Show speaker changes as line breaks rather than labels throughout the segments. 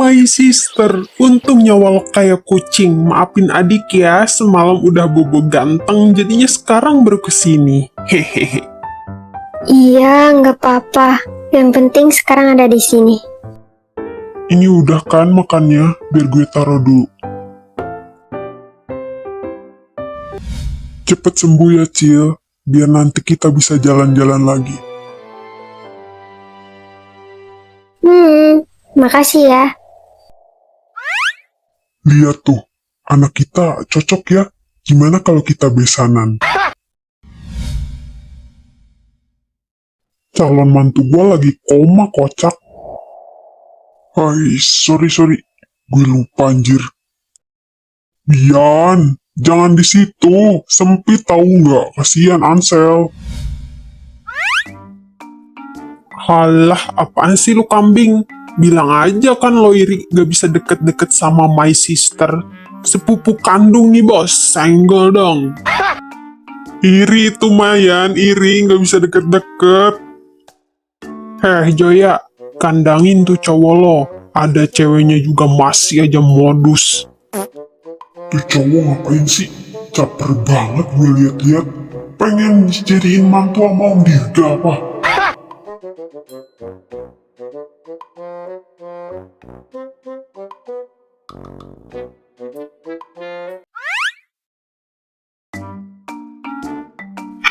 My sister, untung nyawa lo kayak kucing. Maafin adik ya, semalam udah bobo ganteng, jadinya sekarang baru kesini. Hehehe.
Iya, nggak apa-apa. Yang penting sekarang ada di sini.
Ini udah kan makannya, biar gue taruh dulu. Cepet sembuh ya, Cil, biar nanti kita bisa jalan-jalan lagi.
Makasih ya.
Lihat tuh, anak kita cocok ya. Gimana kalau kita besanan? Calon mantu gue lagi koma, kocak. Hai, sorry. Gue lupa anjir. Bian, jangan di situ. Sempit tahu nggak? Kasihan Ansel. Halah, apaan sih lu kambing? Bilang aja kan lo iri gak bisa deket-deket sama my sister. Sepupu kandung nih bos, senggol dong. Iri itu Mayan, iri gak bisa deket-deket. Joya, kandangin tuh cowok lo. Ada ceweknya juga masih aja modus. Tuh cowok ngapain sih? Caper banget gue liat-liat. Pengen dijadiin mantu sama Om Dirga apa?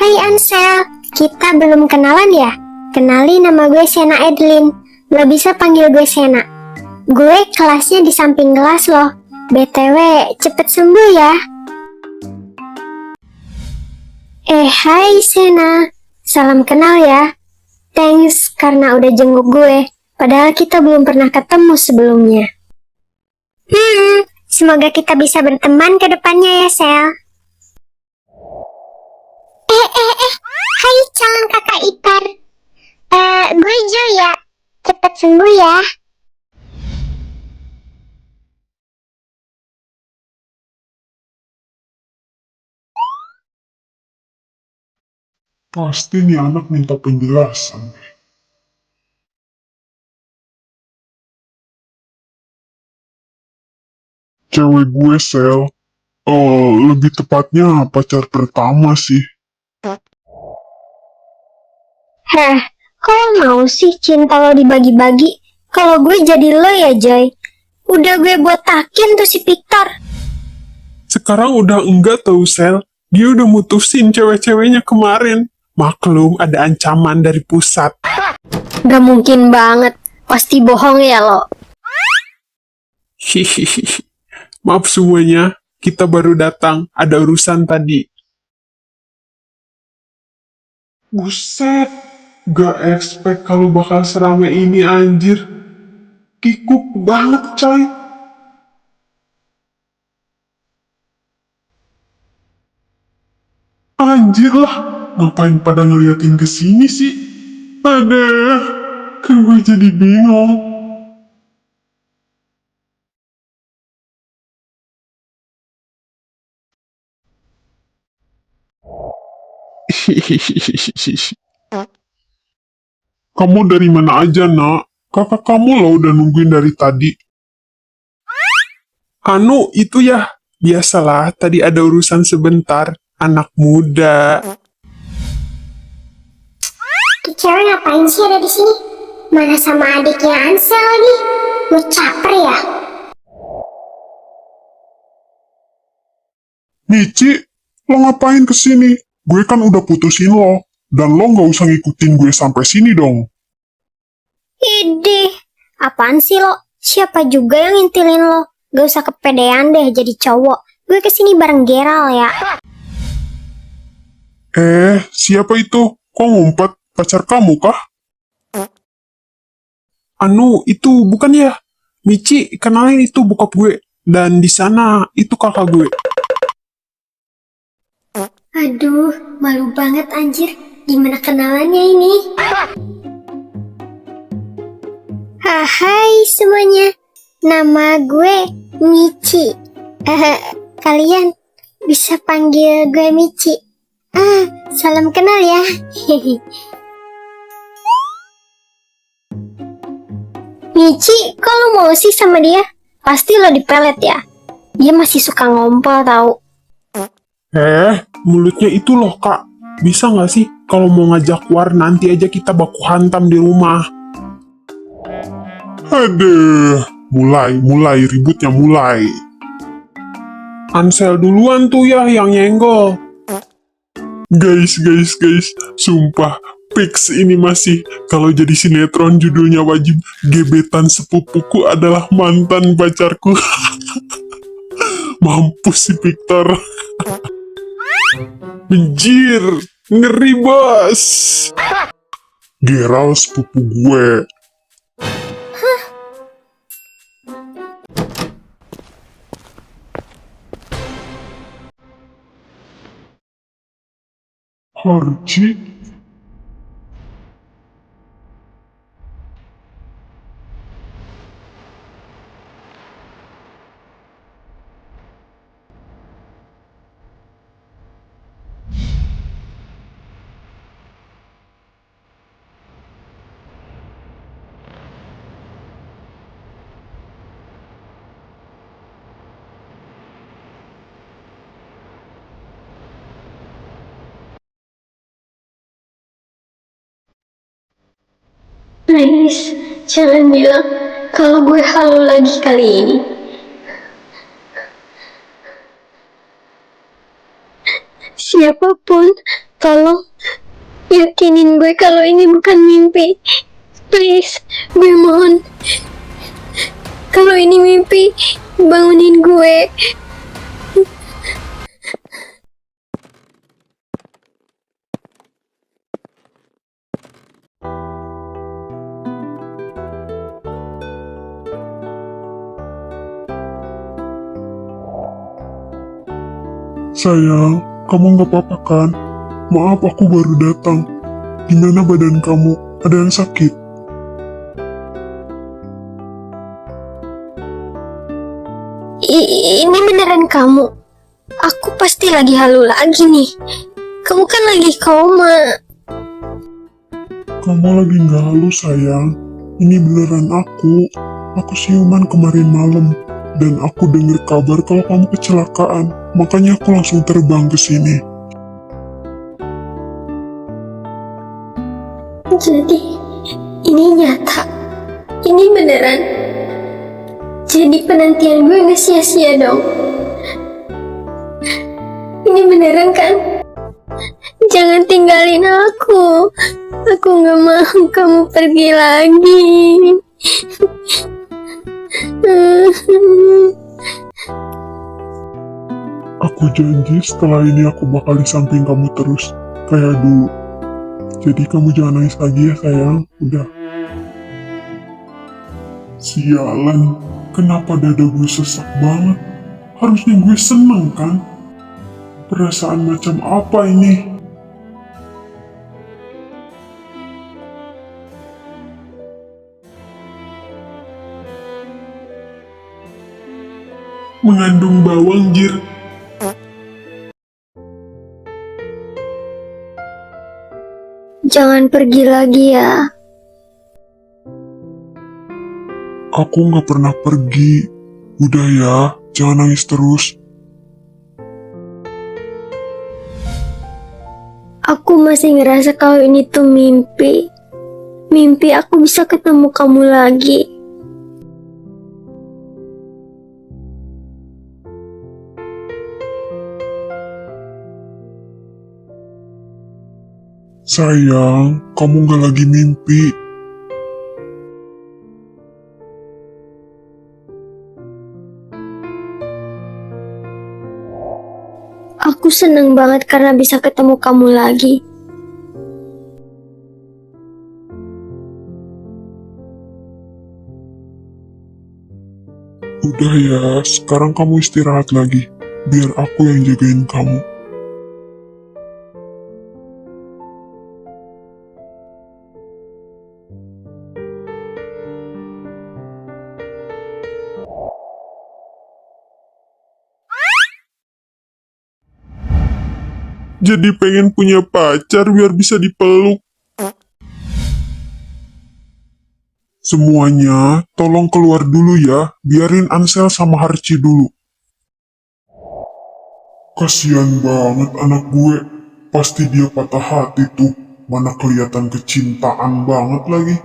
Hai Ansel, kita belum kenalan ya? Kenalin, nama gue Sena Edlin. Lo bisa panggil gue Sena. Gue kelasnya di samping kelas lo. BTW, cepet sembuh ya. Hai Sena. Salam kenal ya. Thanks karena udah jenguk gue. Padahal kita belum pernah ketemu sebelumnya. Semoga kita bisa berteman ke depannya ya, Sel. Hai calon kakak ipar. Gue Joya. Cepet sembuh ya.
Pasti nih anak minta penjelasan. Cewek gue, Sel. Lebih tepatnya pacar pertama sih.
Kok mau sih cinta lo dibagi-bagi? Kalau gue jadi lo ya, Joy. Udah gue botakin tuh si Victor.
Sekarang udah enggak tau, Sel. Dia udah mutusin cewek-ceweknya kemarin. Maklum ada ancaman dari pusat.
Gak mungkin banget. Pasti bohong ya lo.
Hihihi. Maaf semuanya, kita baru datang. Ada urusan tadi. Buset, gak expect kalau bakal serame ini anjir. Kikuk banget coy. Anjir lah, ngapain pada ngeliatin ke sini sih? Aduh, kan gue jadi bingung. Kamu dari mana aja, nak? Kakak kamu lo udah nungguin dari tadi. Anu, itu ya. Biasalah, tadi ada urusan sebentar. Anak muda.
Tuh cewek ngapain sih ada di sini? Mana sama adiknya Ansel lagi? Lo caper ya?
Michi, lo ngapain kesini? Gue kan udah putusin lo. Dan lo gak usah ngikutin gue sampai sini dong.
Idih, apaan sih lo? Siapa juga yang ngintilin lo? Gak usah kepedean deh jadi cowok. Gue kesini bareng Geral ya.
Siapa itu? Kok ngumpet? Pacar kamu kah? Anu, itu bukan ya? Michi, kenalin itu bokap gue. Dan di sana itu kakak gue.
Aduh, malu banget anjir. Gimana kenalannya ini? Hai semuanya. Nama gue Michi. Kalian bisa panggil gue Michi. Salam kenal ya. Michi, kok lo mau sih sama dia? Pasti lo dipelet ya? Dia masih suka ngompol tau.
Mulutnya itu loh kak. Bisa nggak sih kalau mau ngajak war nanti aja kita baku hantam di rumah. Aduh, mulai ributnya mulai. Ansel duluan tuh ya yang nyenggol. Guys, sumpah fix ini masih kalau jadi sinetron judulnya wajib gebetan sepupuku adalah mantan pacarku. Mampus si Victor. Anjir, ngeri bos. Gerald sepupu gue. Harji?
Please, jangan bilang kalau gue halu lagi kali ini. Siapapun, tolong yakinin gue kalau ini bukan mimpi. Please, gue mohon. Kalau ini mimpi, bangunin gue.
Sayang, kamu nggak apa-apa kan? Maaf aku baru datang. Gimana badan kamu? Ada yang sakit?
Ini beneran kamu? Aku pasti lagi halu lagi nih. Kamu kan lagi koma.
Kamu lagi nggak halus sayang. Ini beneran aku. Aku siuman kemarin malam. Dan aku dengar kabar kalau kamu kecelakaan. Makanya aku langsung terbang ke sini.
Jadi, ini nyata. Ini beneran. Jadi penantian gue gak sia-sia dong. Ini beneran kan? Jangan tinggalin aku. Aku gak mau kamu pergi lagi.
Aku janji setelah ini aku bakal di samping kamu terus. Kayak dulu. Jadi kamu jangan nangis lagi ya sayang. Udah. Sialan. Kenapa dada gue sesak banget? Harusnya gue seneng kan? Perasaan macam apa ini? Mengandung bawang jir.
Jangan pergi lagi ya.
Aku nggak pernah pergi. Udah ya, jangan nangis terus.
Aku masih ngerasa kalau ini tuh mimpi. Mimpi aku bisa ketemu kamu lagi.
Sayang, kamu nggak lagi mimpi.
Aku seneng banget karena bisa ketemu kamu lagi.
Udah ya, sekarang kamu istirahat lagi. Biar aku yang jagain kamu. Jadi pengen punya pacar biar bisa dipeluk. Semuanya, tolong keluar dulu ya. Biarin Ansel sama Harci dulu. Kasian banget anak gue. Pasti dia patah hati tuh. Mana kelihatan kecintaan banget lagi.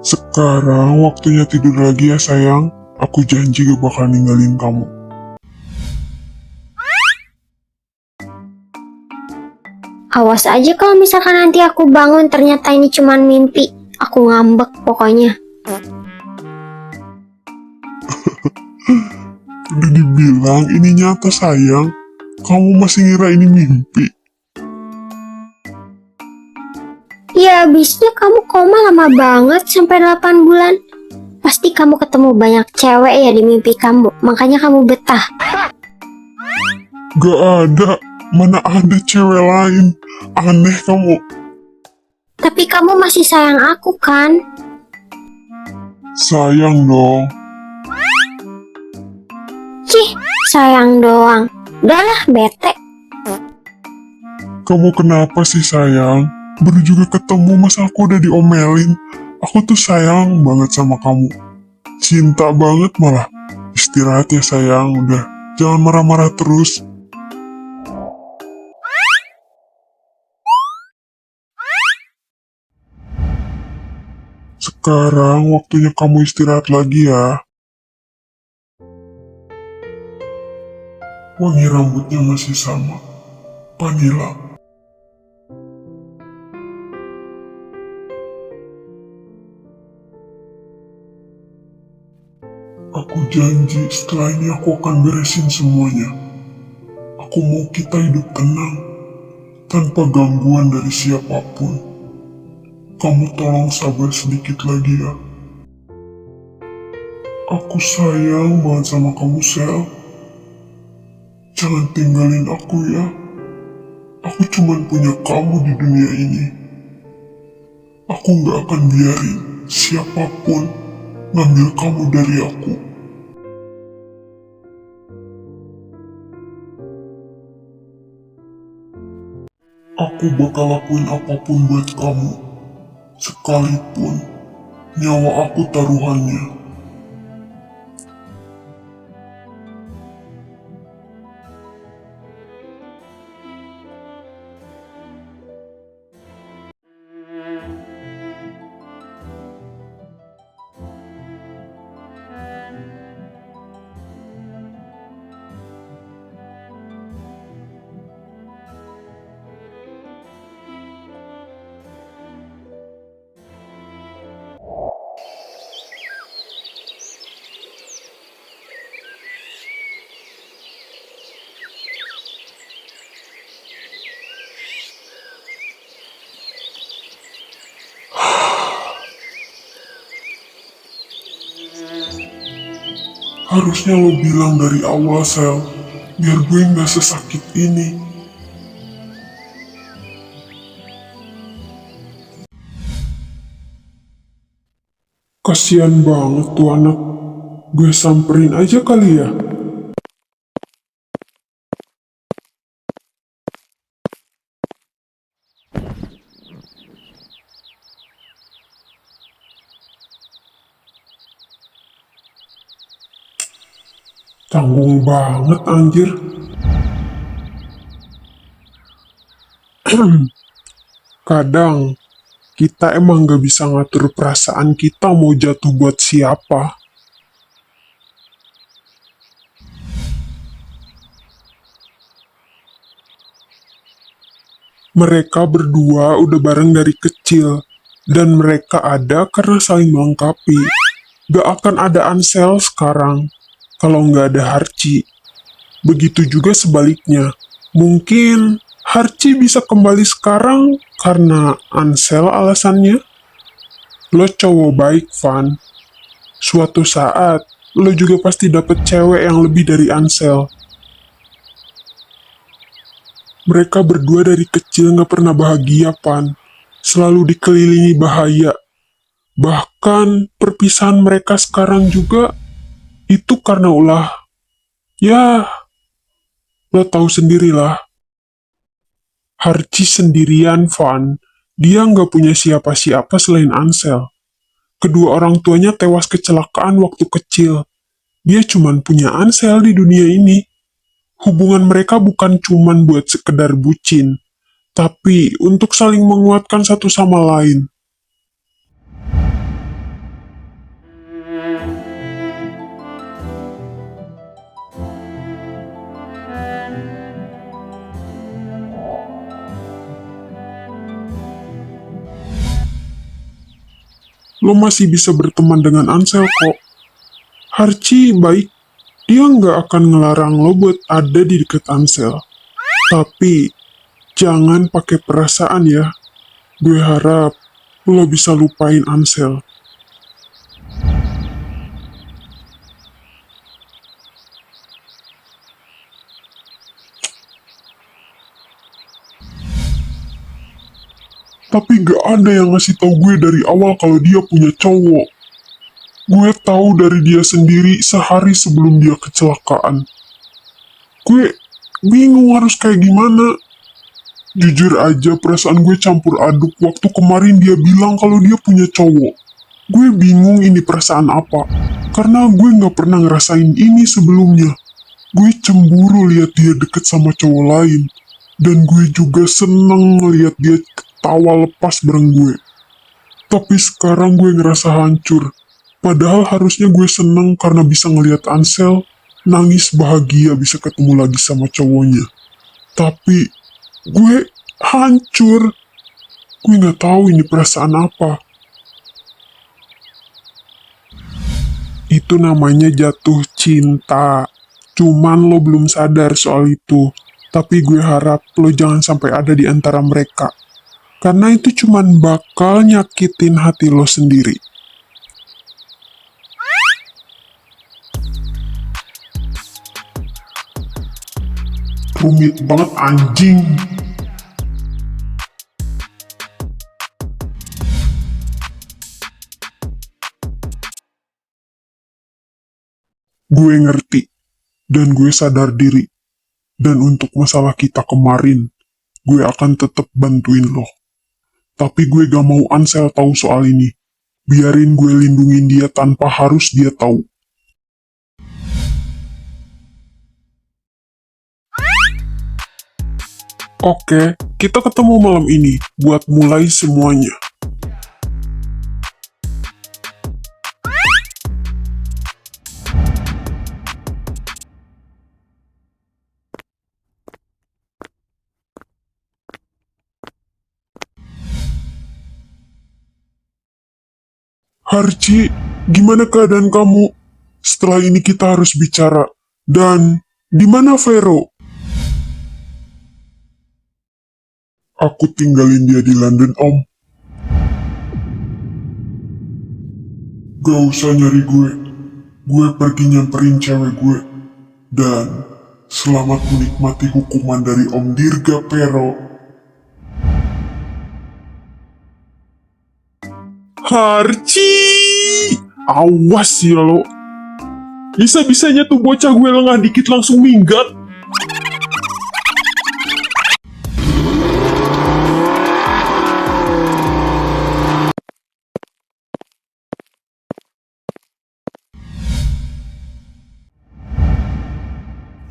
Sekarang waktunya tidur lagi ya sayang. Aku janji gak bakal ninggalin kamu.
Awas aja kalau misalkan nanti aku bangun ternyata ini cuman mimpi. Aku ngambek pokoknya.
Udah dibilang ini nyata sayang. Kamu masih ngira ini mimpi.
Ya abisnya kamu koma lama banget sampai 8 bulan. Pasti kamu ketemu banyak cewek ya di mimpi kamu. Makanya kamu betah.
Gak ada. Mana ada cewek lain. Aneh kamu.
Tapi kamu masih sayang aku kan?
Sayang dong.
Cih, sayang doang. Udahlah, bete.
Kamu kenapa sih sayang? Baru juga ketemu masa aku udah diomelin. Aku tuh sayang banget sama kamu. Cinta banget malah. Istirahat ya sayang, udah. Jangan marah-marah terus. Sekarang waktunya kamu istirahat lagi ya. Wangi rambutnya masih sama. Vanilla. Aku janji setelah ini aku akan beresin semuanya. Aku mau kita hidup tenang, tanpa gangguan dari siapapun. Kamu tolong sabar sedikit lagi ya. Aku sayang banget sama kamu, Sel. Jangan tinggalin aku ya. Aku cuman punya kamu di dunia ini. Aku gak akan biarin siapapun ngambil kamu dari aku. Aku bakal lakuin apapun buat kamu, sekalipun nyawa aku taruhannya. Harusnya lo bilang dari awal, Sel, biar gue gak sesakit ini. Kasian banget tuh anak. Gue samperin aja kali ya. Tanggung banget anjir. Kadang kita emang gak bisa ngatur perasaan kita mau jatuh buat siapa. Mereka berdua udah bareng dari kecil, dan mereka ada karena saling melengkapi. Gak akan ada Ansel sekarang, kalau nggak ada Harci. Begitu juga sebaliknya. Mungkin Harci bisa kembali sekarang karena Ansel alasannya. Lo cowok baik, Van. Suatu saat, lo juga pasti dapet cewek yang lebih dari Ansel. Mereka berdua dari kecil nggak pernah bahagia, Van. Selalu dikelilingi bahaya. Bahkan perpisahan mereka sekarang juga itu karena ulah, ya, lo tahu sendirilah. Harci sendirian, Van. Dia nggak punya siapa-siapa selain Ansel. Kedua orang tuanya tewas kecelakaan waktu kecil. Dia cuman punya Ansel di dunia ini. Hubungan mereka bukan cuman buat sekedar bucin, tapi untuk saling menguatkan satu sama lain. Lo masih bisa berteman dengan Ansel kok. Harci baik, dia nggak akan ngelarang lo buat ada di dekat Ansel. Tapi, jangan pakai perasaan ya. Gue harap lo bisa lupain Ansel. Tapi gak ada yang ngasih tahu gue dari awal kalau dia punya cowok. Gue tahu dari dia sendiri sehari sebelum dia kecelakaan. Gue bingung harus kayak gimana. Jujur aja perasaan gue campur aduk waktu kemarin dia bilang kalau dia punya cowok. Gue bingung ini perasaan apa. Karena gue gak pernah ngerasain ini sebelumnya. Gue cemburu lihat dia deket sama cowok lain. Dan gue juga seneng ngeliat dia ketawa lepas bareng gue. Tapi sekarang gue ngerasa hancur. Padahal harusnya gue seneng karena bisa ngeliat Ansel nangis bahagia bisa ketemu lagi sama cowoknya. Tapi gue hancur. Gue gak tahu ini perasaan apa. Itu namanya jatuh cinta. Cuman lo belum sadar soal itu. Tapi gue harap lo jangan sampai ada di antara mereka. Karena itu cuman bakal nyakitin hati lo sendiri. Rumit banget anjing. Gue ngerti. Dan gue sadar diri. Dan untuk masalah kita kemarin, gue akan tetap bantuin lo. Tapi gue gak mau Ansel tahu soal ini. Biarin gue lindungin dia tanpa harus dia tahu. Oke, kita ketemu malam ini buat mulai semuanya. Harci, gimana keadaan kamu? Setelah ini kita harus bicara. Dan, di mana Vero? Aku tinggalin dia di London, Om. Gak usah nyari gue. Gue pergi nyamperin cewek gue. Dan, selamat menikmati hukuman dari Om Dirga Pero. Harci! Awas ya lo. Bisa-bisanya tuh bocah gue lengah dikit langsung minggat.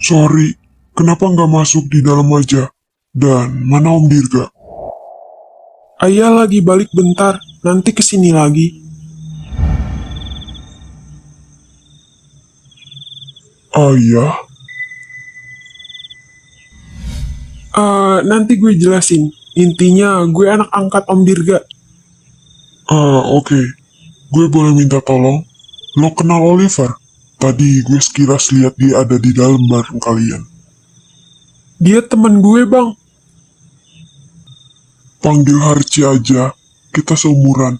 Sorry, kenapa nggak masuk di dalam aja? Dan mana Om Dirga? Ayah lagi balik bentar, nanti kesini lagi. Ayah? Nanti gue jelasin. Intinya gue anak angkat Om Dirga. Oke. Gue boleh minta tolong? Lo kenal Oliver? Tadi gue sekilas lihat dia ada di dalam bareng kalian. Dia teman gue, Bang. Panggil Harci aja, kita seumuran.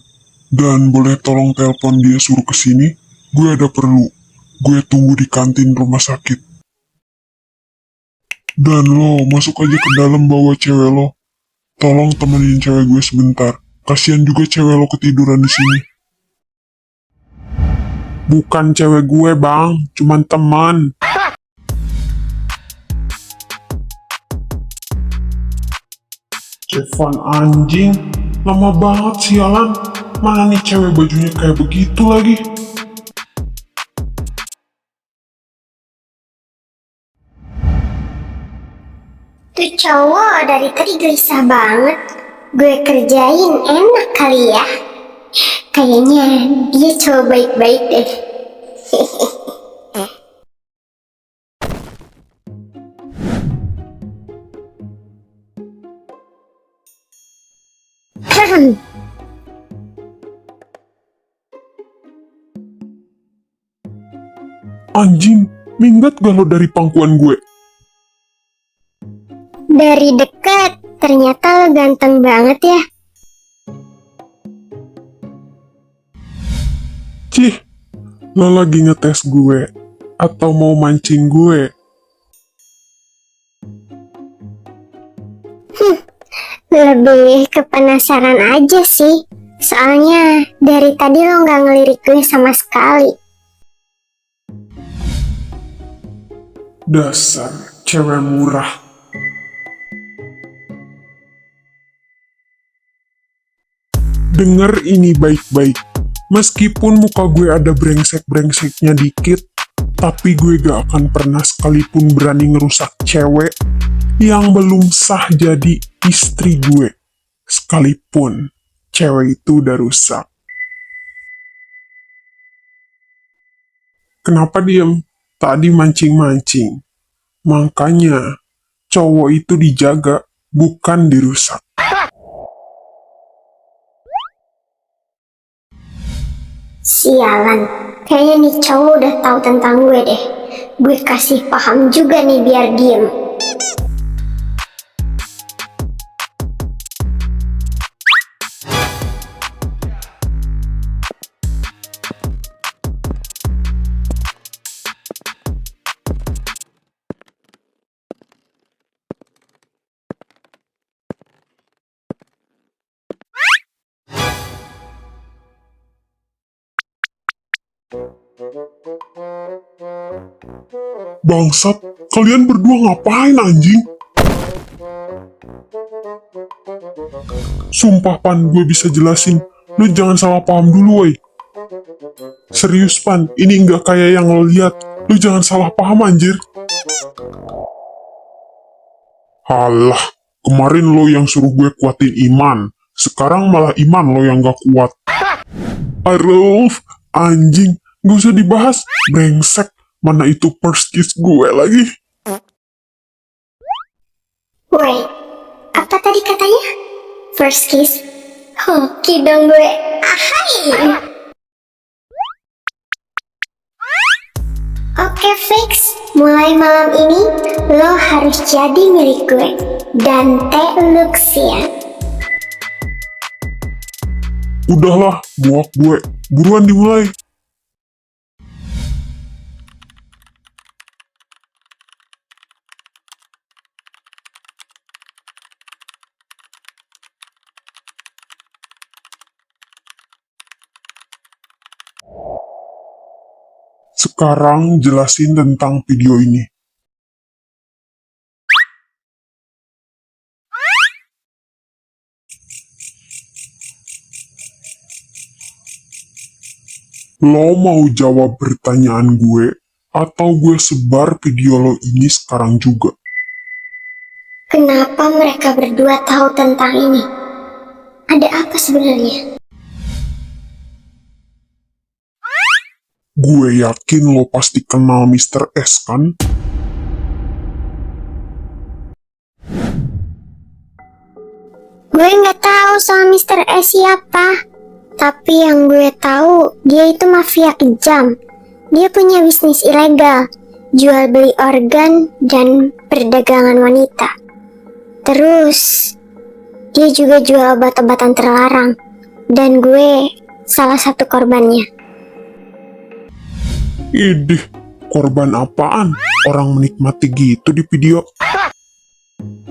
Dan boleh tolong telepon dia suruh kesini? Gue ada perlu. Gue tunggu di kantin rumah sakit. Dan lo, masuk aja ke dalam bawa cewek lo. Tolong temenin cewek gue sebentar. Kasian juga cewek lo ketiduran di sini. Bukan cewek gue, Bang. Cuman teman. Evan anjing. Lama banget sialan. Mana nih cewek bajunya kayak begitu lagi?
Tuh cowok dari tadi gelisah banget. Gue kerjain enak kali ya. Kayaknya dia cowok baik-baik deh.
Anjing, minggat gak lo dari pangkuan gue?
Dari dekat, ternyata lo ganteng banget ya.
Cih, lo lagi ngetes gue? Atau mau mancing gue?
Lebih ke penasaran aja sih. Soalnya dari tadi lo nggak ngelirik gue sama sekali.
Dasar cewek murah. Dengar ini baik-baik. Meskipun muka gue ada brengsek-brengseknya dikit, tapi gue gak akan pernah sekalipun berani ngerusak cewek yang belum sah jadi istri gue. Sekalipun cewek itu udah rusak. Kenapa diem? Tadi mancing-mancing. Makanya, cowok itu dijaga, bukan dirusak.
Sialan, kayaknya nih cowok udah tahu tentang gue deh. Gue kasih paham juga nih biar diem.
Bangsat, kalian berdua ngapain anjing? Sumpah Pan, gue bisa jelasin. Lu jangan salah paham dulu woy. Serius Pan, ini nggak kayak yang lo lihat. Lu jangan salah paham anjir. Halah, kemarin lo yang suruh gue kuatin iman. Sekarang malah iman lo yang gak kuat. Aduh, anjing, gak usah dibahas. Brengsek, mana itu first kiss gue lagi.
Woi, apa tadi katanya? First kiss? Hoki dong gue. Ahai. Oke fix, mulai malam ini lo harus jadi milik gue. Dante Luxia.
Udahlah, buak gue. Buruan dimulai. Sekarang jelasin tentang video ini. Lo mau jawab pertanyaan gue, atau gue sebar video lo ini sekarang juga?
Kenapa mereka berdua tahu tentang ini? Ada apa sebenarnya?
Gue yakin lo pasti kenal Mr. S kan?
Gue nggak tahu soal Mr. S siapa. Tapi yang gue tahu, dia itu mafia kejam. Dia punya bisnis ilegal, jual beli organ dan perdagangan wanita. Terus, dia juga jual obat-obatan terlarang. Dan gue salah satu korbannya.
Idih, korban apaan? Orang menikmati gitu di video.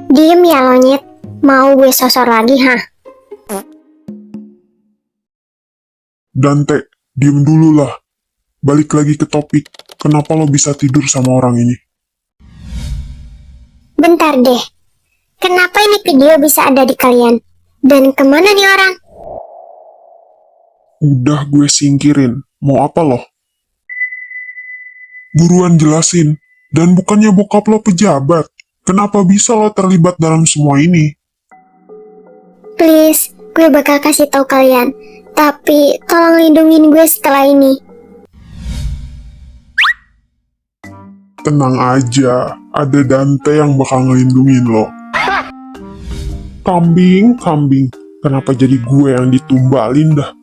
Diem ya lonyet, mau gue sosor lagi hah?
Dante, diem dulu lah. balik lagi ke topik. Kenapa lo bisa tidur sama orang ini?
Bentar deh. Kenapa ini video bisa ada di kalian? Dan kemana nih orang?
Udah gue singkirin. Mau apa lo? Buruan jelasin. Dan bukannya bokap lo pejabat. Kenapa bisa lo terlibat dalam semua ini?
Please, gue bakal kasih tahu kalian. Tapi tolong lindungin gue setelah ini.
Tenang aja, ada Dante yang bakal ngelindungin lo. Kambing, kenapa jadi gue yang ditumbalin dah?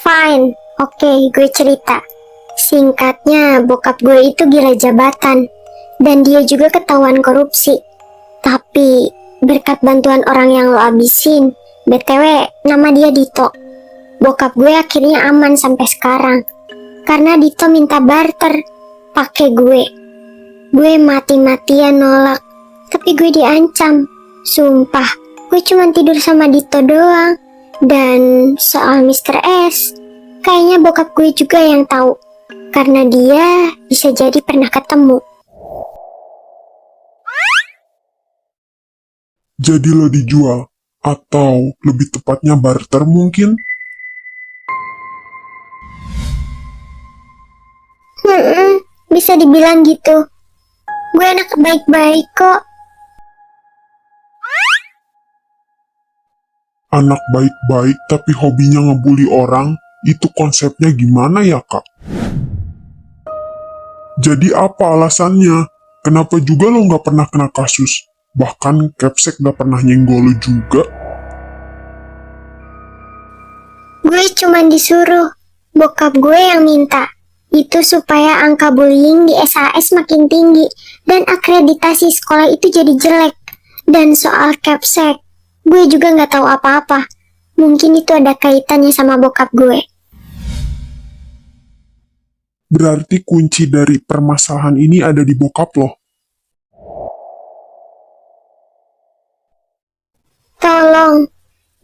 Fine, oke, gue cerita. Singkatnya, bokap gue itu gila jabatan. Dan dia juga ketahuan korupsi. Tapi, berkat bantuan orang yang lo abisin, BTW, nama dia Dito. Bokap gue akhirnya aman sampai sekarang. Karena Dito minta barter, pakai gue. Gue mati-matian nolak. Tapi gue diancam. Sumpah, gue cuma tidur sama Dito doang. Dan soal Mr. S, kayaknya bokap gue juga yang tahu. Karena dia bisa jadi pernah ketemu.
Jadi lo dijual? Atau lebih tepatnya barter mungkin?
Bisa dibilang gitu. Gue anak baik-baik kok.
Anak baik-baik tapi hobinya ngebully orang, itu konsepnya gimana ya kak? Jadi apa alasannya? Kenapa juga lo nggak pernah kena kasus? Bahkan Capsek nggak pernah nyenggol lo juga?
Gue cuma disuruh. Bokap gue yang minta. Itu supaya angka bullying di SAS makin tinggi. Dan akreditasi sekolah itu jadi jelek. Dan soal Capsek, gue juga nggak tahu apa-apa. Mungkin itu ada kaitannya sama bokap gue.
Berarti kunci dari permasalahan ini ada di bokap lo.
Tolong,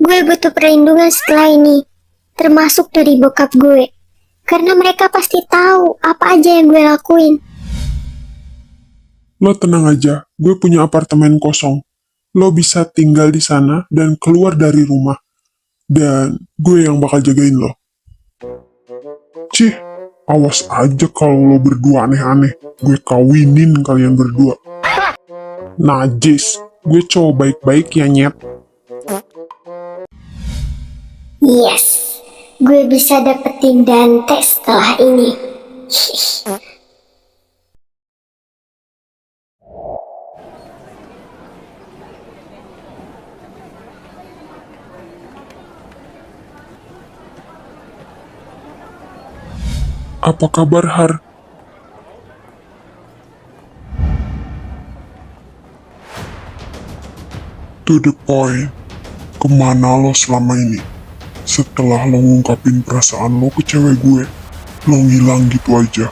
gue butuh perlindungan setelah ini. Termasuk dari bokap gue. Karena mereka pasti tahu apa aja yang gue lakuin.
Lo tenang aja, gue punya apartemen kosong. Lo bisa tinggal di sana dan keluar dari rumah. Dan gue yang bakal jagain lo. Cih, awas aja kalau lo berdua aneh-aneh. Gue kawinin kalian berdua. Najis, gue cowok baik-baik ya nyet.
Yes, gue bisa dapetin Dante setelah ini.
Apa kabar Har? To the point. Kemana lo selama ini? Setelah lo ngungkapin perasaan lo ke cewek gue, lo ngilang gitu aja.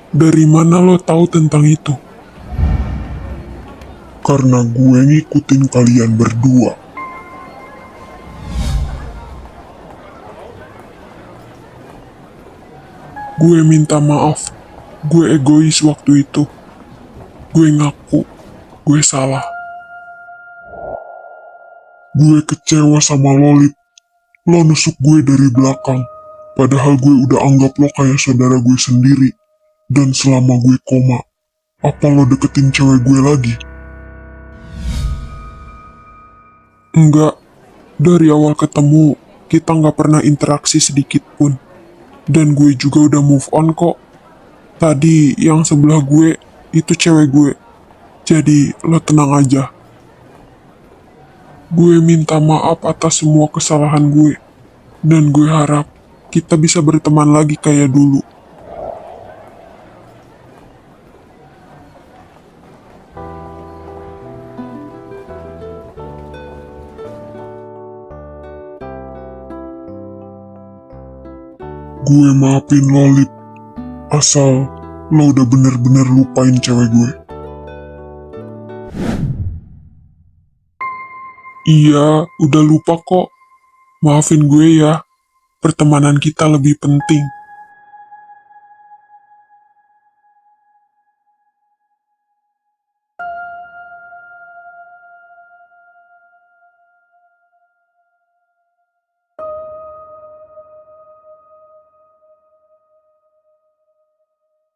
Dari mana lo tahu tentang itu? Karena gue ngikutin kalian berdua. Gue minta maaf. Gue egois waktu itu. Gue ngaku. Gue salah. Gue kecewa sama lo, Lip. Lo nusuk gue dari belakang. Padahal gue udah anggap lo kayak saudara gue sendiri. Dan selama gue koma, apa lo deketin cewek gue lagi? Enggak, dari awal ketemu, kita nggak pernah interaksi sedikit pun. Dan gue juga udah move on kok. Tadi yang sebelah gue, itu cewek gue. Jadi, lo tenang aja. Gue minta maaf atas semua kesalahan gue. Dan gue harap kita bisa berteman lagi kayak dulu. Gue maafin lo, Lip. Asal lo udah bener-bener lupain cewek gue. Iya, udah lupa kok. Maafin gue ya. Pertemanan kita lebih penting.